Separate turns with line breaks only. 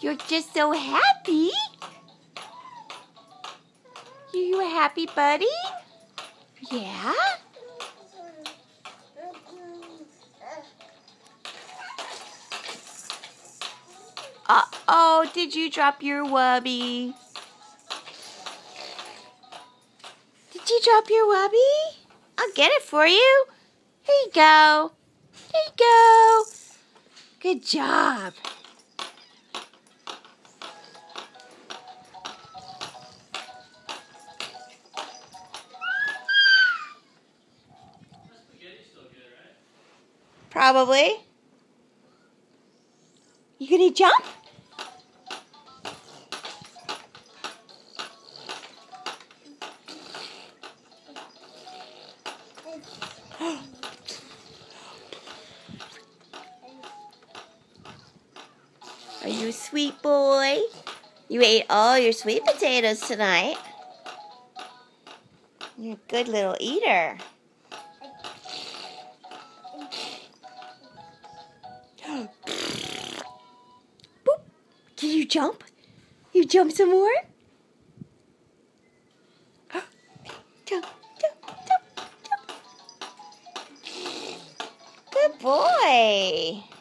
You're just so happy. You a happy buddy? Yeah? Uh-oh, did you drop your wubby? Did you drop your wubby? I'll get it for you. Here you go. Here you go. Good job. Probably. You gonna jump? Are you a sweet boy? You ate all your sweet potatoes tonight. You're a good little eater. Boop. Did you jump? You jump some more? Jump, jump, jump, jump. Good boy.